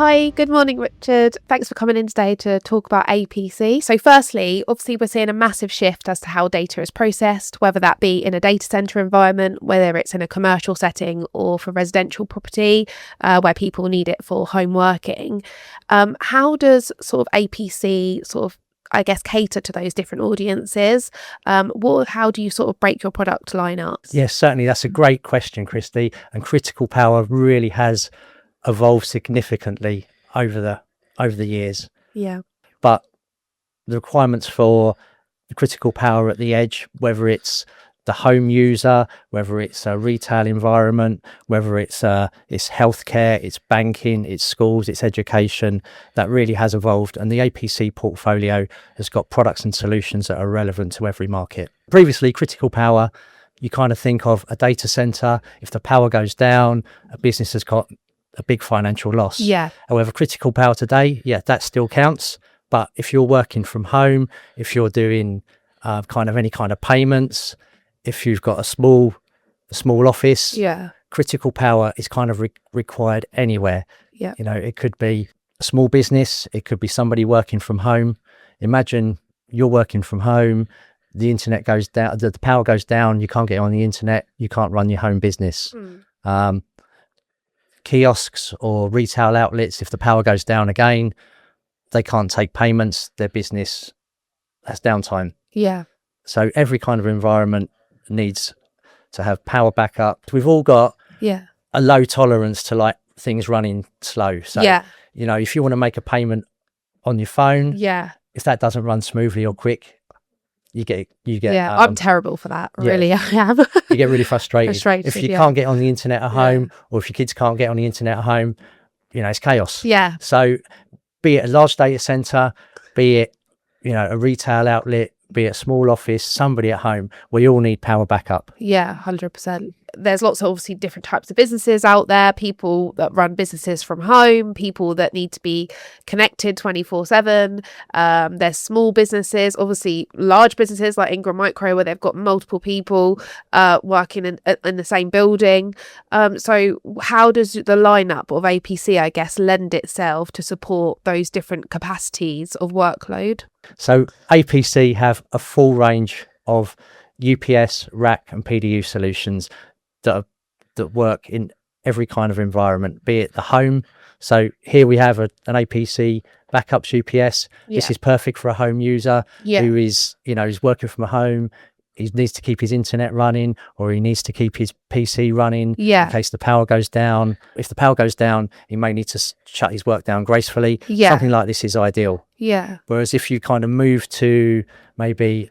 Hi, good morning, Richard. Thanks for coming in today to talk about APC. So firstly, obviously we're seeing a massive shift as to how data is processed, whether that be in a data center environment, whether it's in a commercial setting or for residential property, where people need it for home working. How does sort of APC cater to those different audiences? How do you sort of break your product line up? Yes, certainly. That's a great question, Christy. And critical power really has evolved significantly over the years. Yeah. But the requirements for the critical power at the edge, whether it's the home user, whether it's a retail environment, whether it's healthcare, it's banking, it's schools, it's education, that really has evolved. And the APC portfolio has got products and solutions that are relevant to every market. Previously, critical power, you kind of think of a data center. If the power goes down, a business has got a big financial loss. Yeah. However, critical power today, that still counts. But if you're working from home, if you're doing any kind of payments, if you've got a small office, critical power is kind of required anywhere. Yeah. It could be a small business, it could be somebody working from home. Imagine you're working from home, the internet goes down, the power goes down, you can't get on the internet, you can't run your home business. Kiosks or retail outlets, if the power goes down again, they can't take payments, their business has downtime. Yeah. So every kind of environment needs to have power backup. We've all got a low tolerance to like things running slow. So, if you want to make a payment on your phone, if that doesn't run smoothly or quick, you get I'm terrible for that. Really, I am. You get really frustrated. If you can't get on the internet at home, or if your kids can't get on the internet at home, it's chaos. Yeah. So be it a large data center, be it, a retail outlet, be it a small office, somebody at home, we all need power backup. Yeah, 100%. There's lots of obviously different types of businesses out there, people that run businesses from home, people that need to be connected 24/7. There's small businesses, obviously large businesses like Ingram Micro, where they've got multiple people working in the same building. So how does the lineup of APC, I guess, lend itself to support those different capacities of workload? So APC have a full range of UPS, rack and PDU solutions that work in every kind of environment, be it the home. So here we have an APC backups UPS. This is perfect for a home user who is, is working from home. He needs to keep his internet running, or he needs to keep his PC running in case the power goes down. If the power goes down, he may need to shut his work down gracefully. Something like this is ideal. Whereas if you kind of move to maybe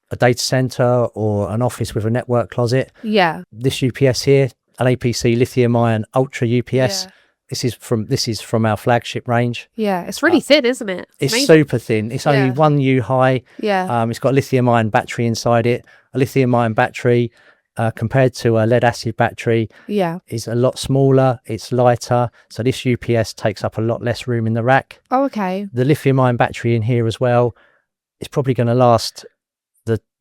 a data center or an office with a network closet, this UPS here, an APC lithium-ion ultra UPS, this is from our flagship range. It's really thin, isn't it? It's super thin. It's only 1 U high. It's got a lithium-ion battery inside it. A lithium-ion battery compared to a lead acid battery is a lot smaller, it's lighter, so this UPS takes up a lot less room in the rack. Okay. The lithium-ion battery in here as well is probably going to last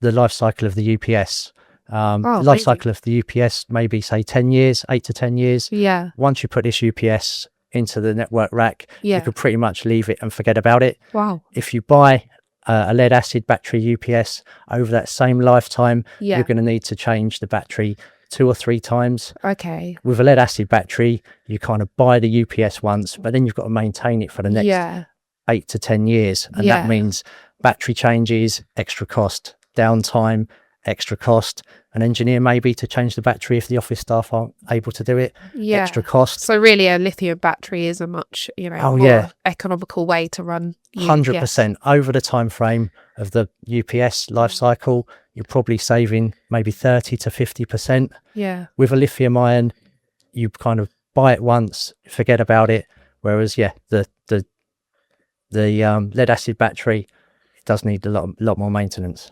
the life cycle of the UPS. The life cycle of the UPS maybe say 10 years, 8 to 10 years. Once you put this UPS into the network rack, you could pretty much leave it and forget about it. Wow. If you buy a lead acid battery UPS over that same lifetime, you're going to need to change the battery 2 or 3 times. Okay. With a lead acid battery, you kind of buy the UPS once, but then you've got to maintain it for the next 8 to 10 years. And that means battery changes, extra cost, downtime, extra cost, an engineer maybe to change the battery if the office staff aren't able to do it, extra cost. So really a lithium battery is a much more economical way to run 100%. Over the time frame of the UPS life cycle, you're probably saving maybe 30 to 50%. With a lithium ion, you kind of buy it once, forget about it, whereas the lead acid battery does need a lot more maintenance.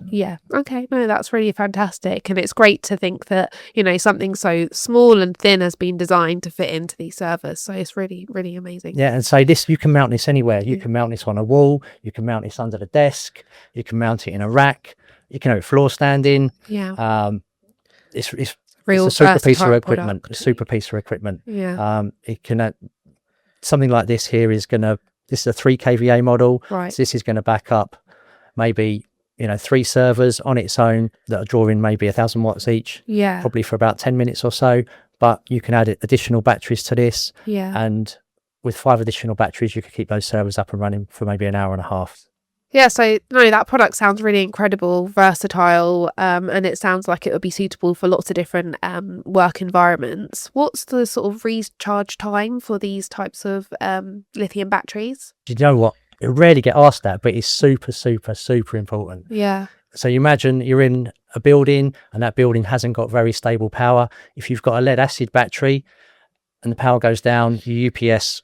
Okay, no, that's really fantastic, and it's great to think that something so small and thin has been designed to fit into these servers, so it's really, really amazing. And say this, you can mount this anywhere. You can mount this on a wall, you can mount this under the desk, you can mount it in a rack, you can have it floor standing. It's a super piece of equipment. It can something like this here is this is a 3 kVA model. Right. So this is going to back up maybe, 3 servers on its own that are drawing maybe 1,000 watts each, Yeah. probably for about 10 minutes or so. But you can add additional batteries to this. Yeah. And with 5 additional batteries, you could keep those servers up and running for maybe an hour and a half. Yeah, so no, that product sounds really incredible, versatile, and it sounds like it would be suitable for lots of different work environments. What's the sort of recharge time for these types of lithium batteries? Do you know what? It rarely get asked that, but it's super, super, super important. Yeah. So you imagine you're in a building and that building hasn't got very stable power. If you've got a lead acid battery and the power goes down, your UPS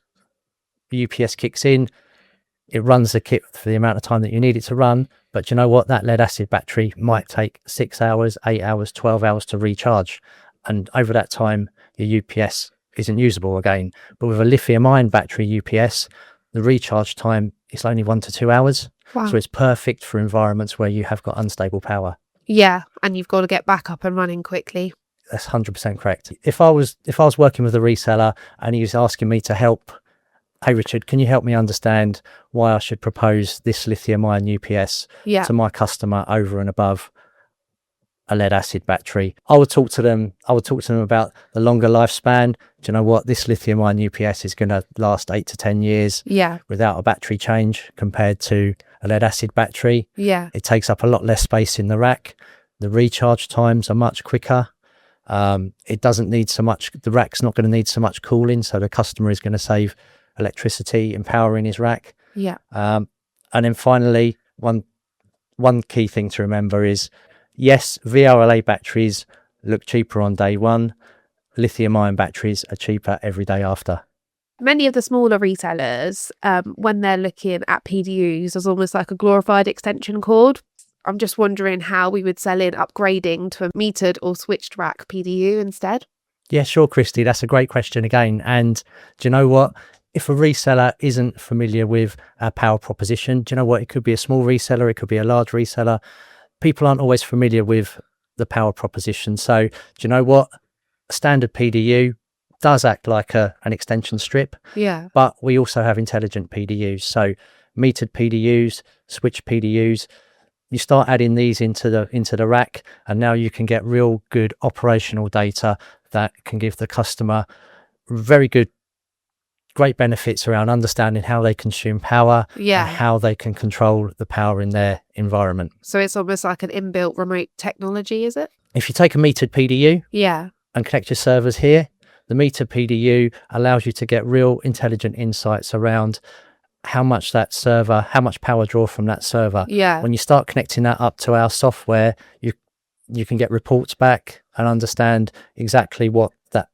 kicks in. It runs the kit for the amount of time that you need it to run. But you know what? That lead acid battery might take 6 hours, 8 hours, 12 hours to recharge. And over that time, your UPS isn't usable again. But with a lithium-ion battery UPS, the recharge time is only 1 to 2 hours. Wow. So it's perfect for environments where you have got unstable power. Yeah, and you've got to get back up and running quickly. That's 100% correct. If I was working with a reseller and he was asking me to help, hey Richard, can you help me understand why I should propose this lithium-ion UPS to my customer over and above a lead acid battery? I would talk to them about the longer lifespan. Do you know what? This lithium-ion UPS is going to last 8 to 10 years without a battery change compared to a lead acid battery. Yeah. It takes up a lot less space in the rack. The recharge times are much quicker. It doesn't need so much, the rack's not going to need so much cooling, so the customer is going to save electricity and power in his rack. Yeah. And then finally, one key thing to remember is, yes, VRLA batteries look cheaper on day one. Lithium-ion batteries are cheaper every day after. Many of the smaller resellers, when they're looking at PDUs, as almost like a glorified extension cord. I'm just wondering how we would sell in upgrading to a metered or switched rack PDU instead. Yeah, sure, Christy. That's a great question again. And do you know what? If a reseller isn't familiar with our power proposition, do you know what? It could be a small reseller, it could be a large reseller. People aren't always familiar with the power proposition. So do you know what? A standard PDU does act like an extension strip. Yeah. But we also have intelligent PDUs. So metered PDUs, switch PDUs. You start adding these into the rack, and now you can get real good operational data that can give the customer great benefits around understanding how they consume power and how they can control the power in their environment. So it's almost like an inbuilt remote technology, is it? If you take a metered PDU and connect your servers here, the metered PDU allows you to get real intelligent insights around how much power draw from that server. Yeah. When you start connecting that up to our software, you can get reports back and understand exactly what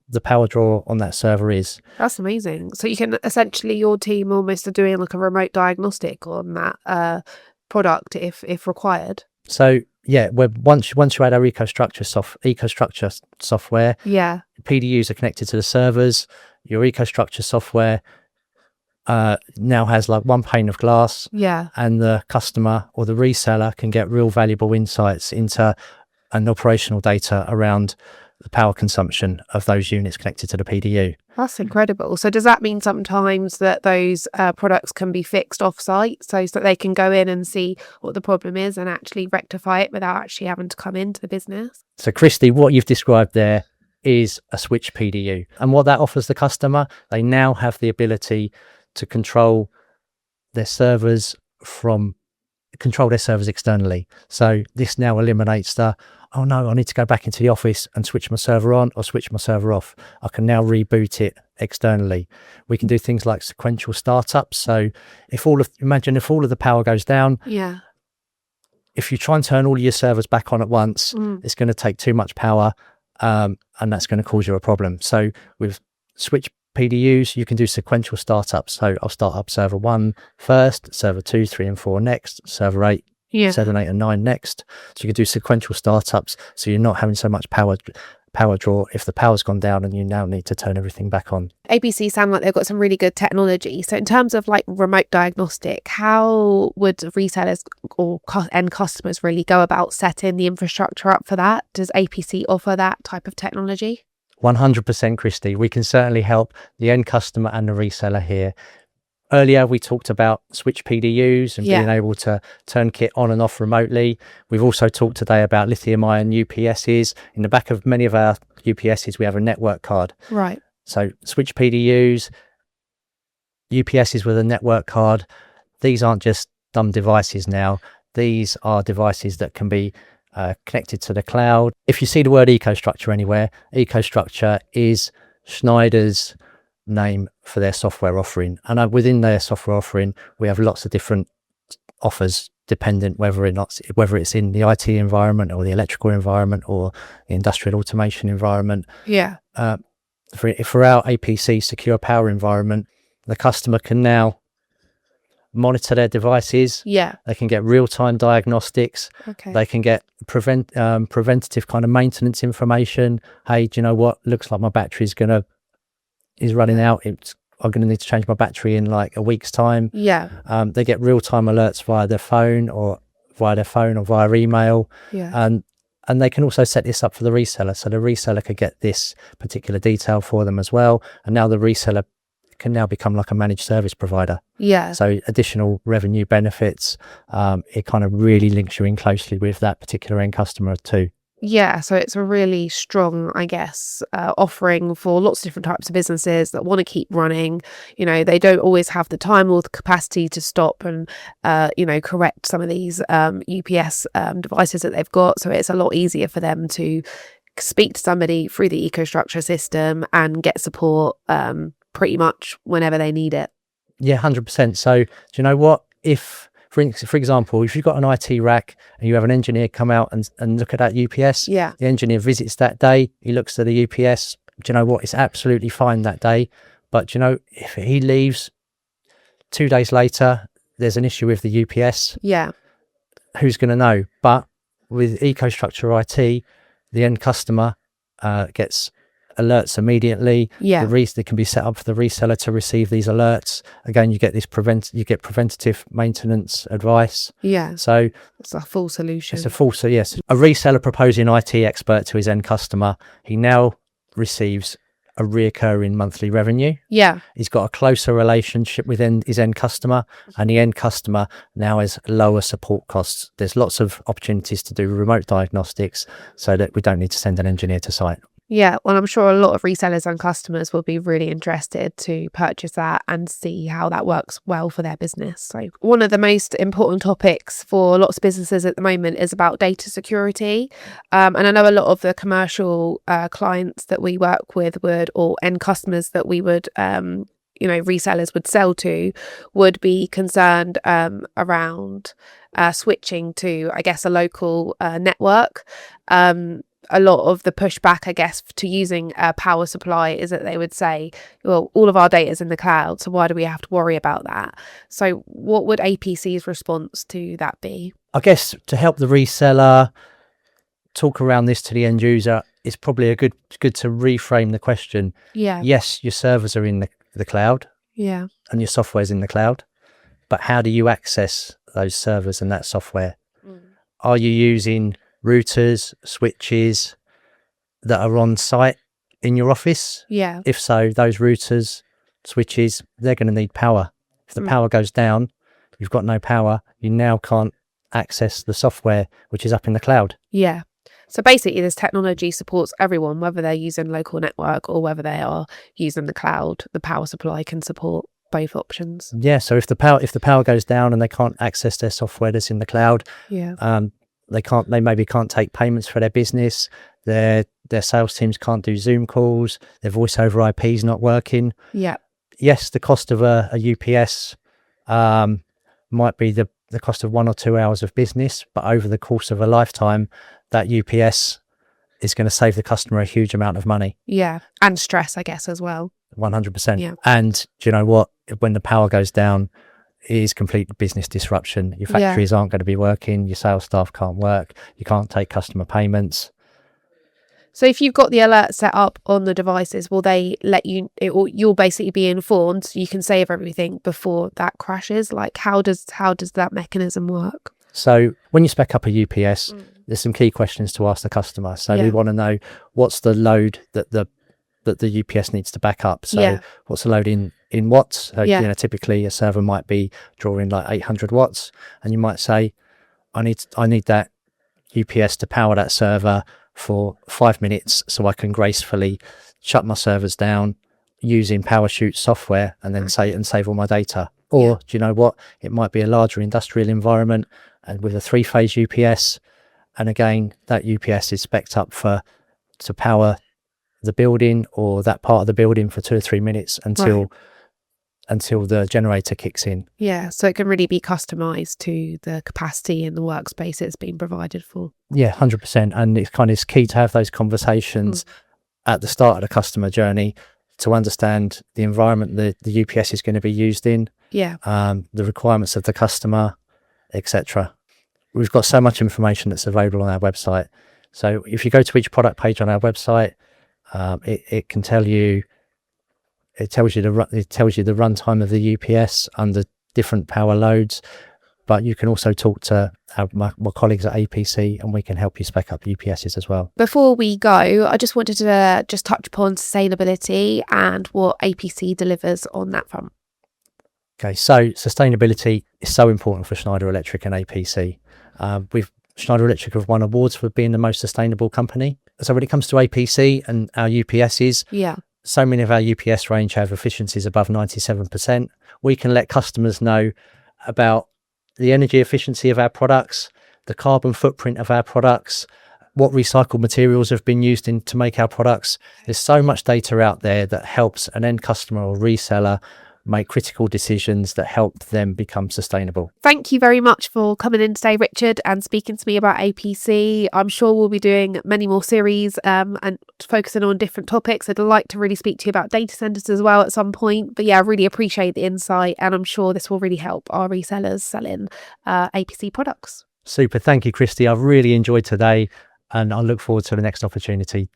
the power draw on that server is. That's amazing. So you can essentially, your team almost are doing like a remote diagnostic on that product if required. So yeah, once you add our EcoStruxure software, PDUs are connected to the servers. Your EcoStruxure software now has like one pane of glass, and the customer or the reseller can get real valuable insights into and operational data around the power consumption of those units connected to the PDU. That's incredible. So does that mean sometimes that those products can be fixed off-site so that they can go in and see what the problem is and actually rectify it without actually having to come into the business? So Christy, what you've described there is a switch PDU. And what that offers the customer, they now have the ability to control their servers externally. So this now eliminates oh no, I need to go back into the office and switch my server on or switch my server off. I can now reboot it externally. We can do things like sequential startups. So imagine if all of the power goes down, if you try and turn all of your servers back on at once, it's going to take too much power, and that's going to cause you a problem. So with switch PDUs, you can do sequential startups. So I'll start up server 1 first, server 2, 3 and 4 next, server 8, 7, 8 and 9 next. So you can do sequential startups, so you're not having so much power draw if the power's gone down and you now need to turn everything back on. APC sound like they've got some really good technology. So in terms of like remote diagnostic, how would resellers or end customers really go about setting the infrastructure up for that? Does APC offer that type of technology? 100%, Christy. We can certainly help the end customer and the reseller here. Earlier, we talked about switch PDUs and being able to turn kit on and off remotely. We've also talked today about lithium-ion UPSs. In the back of many of our UPSs, we have a network card. Right. So switch PDUs, UPSs with a network card. These aren't just dumb devices now. These are devices that can be connected to the cloud. If you see the word EcoStruxure anywhere, EcoStruxure is Schneider's name for their software offering, and within their software offering we have lots of different offers dependent whether it's in the IT environment or the electrical environment or the industrial automation environment. For our APC secure power environment, the customer can now monitor their devices. They can get real-time diagnostics. They can get preventative kind of maintenance information. Hey, do you know what, looks like my battery is running out. I'm going to need to change my battery in like a week's time. They get real-time alerts via their phone or via email. And they can also set this up for the reseller, so the reseller could get this particular detail for them as well, and now the reseller can now become like a managed service provider. So additional revenue benefits. It kind of really links you in closely with that particular end customer too. So it's a really strong, I guess, offering for lots of different types of businesses that want to keep running. You know, they don't always have the time or the capacity to stop and, correct some of these UPS devices that they've got. So it's a lot easier for them to speak to somebody through the EcoStruxure system and get support pretty much whenever they need it. 100%. So do you know what? If for example, if you've got an IT rack and you have an engineer come out and look at that UPS, the engineer visits that day, he looks at the UPS, do you know what? It's absolutely fine that day. But you know, if he leaves 2 days later, there's an issue with the UPS. Who's going to know? But with EcoStruxure IT, the end customer gets alerts immediately. They can be set up for the reseller to receive these alerts. Again, you get this preventative maintenance advice. So it's a full solution. It's a full, so yes, a reseller proposing IT expert to his end customer, he now receives a reoccurring monthly revenue. He's got a closer relationship with his end customer, and the end customer now has lower support costs. There's lots of opportunities to do remote diagnostics so that we don't need to send an engineer to site. Well, I'm sure a lot of resellers and customers will be really interested to purchase that and see how that works well for their business. So one of the most important topics for lots of businesses at the moment is about data security. And I know a lot of the commercial clients that we work with or end customers that we would resellers would sell to would be concerned around switching to, I guess, a local network. A lot of the pushback, I guess, to using a power supply is that they would say, well, all of our data is in the cloud, so why do we have to worry about that? So what would APC's response to that be? I guess to help the reseller talk around this to the end user, it's probably good to reframe the question. Yes, your servers are in the cloud. And your software's in the cloud. But how do you access those servers and that software? Are you using routers, switches that are on site in your office? If so, those routers, switches, they're going to need power. If the power goes down, you've got no power, you now can't access the software which is up in the cloud. So basically this technology supports everyone, whether they're using local network or whether they are using the cloud. The power supply can support both options. So if the power goes down and they can't access their software that's in the cloud, they maybe can't take payments for their business, their sales teams can't do Zoom calls, their voice over IP is not working. Yes, the cost of a UPS might be the cost of 1 or 2 hours of business, but over the course of a lifetime, that UPS is going to save the customer a huge amount of money. And stress, I guess, as well. 100%. And do you know what? When the power goes down, it is complete business disruption. Your factories aren't going to be working. Your sales staff can't work. You can't take customer payments. So if you've got the alert set up on the devices, will they let you, you'll basically be informed so you can save everything before that crashes? Like how does that mechanism work? So when you spec up a UPS, there's some key questions to ask the customer. So we want to know what's the load that the that the UPS needs to back up. So Yeah. what's the load in watts? So, Yeah. you know, typically a server might be drawing like 800 watts, and you might say, I need that UPS to power that server for 5 minutes so I can gracefully shut my servers down using PowerShute software and then save all my data. Or do you know what? It might be a larger industrial environment and with a 3-phase UPS. And again, that UPS is spec'd up to power the building or that part of the building for 2 or 3 minutes until the generator kicks in. Yeah, so it can really be customized to the capacity in the workspace it's being provided for. Yeah, 100%. And it's key to have those conversations at the start of the customer journey to understand the environment the UPS is going to be used in, the requirements of the customer, etc. We've got so much information that's available on our website. So if you go to each product page on our website, it can tell you. It tells you the runtime of the UPS under different power loads, but you can also talk to my colleagues at APC and we can help you spec up UPSs as well. Before we go, I just wanted to just touch upon sustainability and what APC delivers on that front. Okay, so sustainability is so important for Schneider Electric and APC. Schneider Electric have won awards for being the most sustainable company. So when it comes to APC and our UPSs, so many of our UPS range have efficiencies above 97%. We can let customers know about the energy efficiency of our products, the carbon footprint of our products, what recycled materials have been used to make our products. There's so much data out there that helps an end customer or reseller make critical decisions that help them become sustainable. Thank you very much for coming in today, Richard, and speaking to me about APC. I'm sure we'll be doing many more series and focusing on different topics. I'd like to really speak to you about data centers as well at some point. But yeah, I really appreciate the insight, and I'm sure this will really help our resellers selling APC products. Super. Thank you, Christy. I've really enjoyed today, and I look forward to the next opportunity.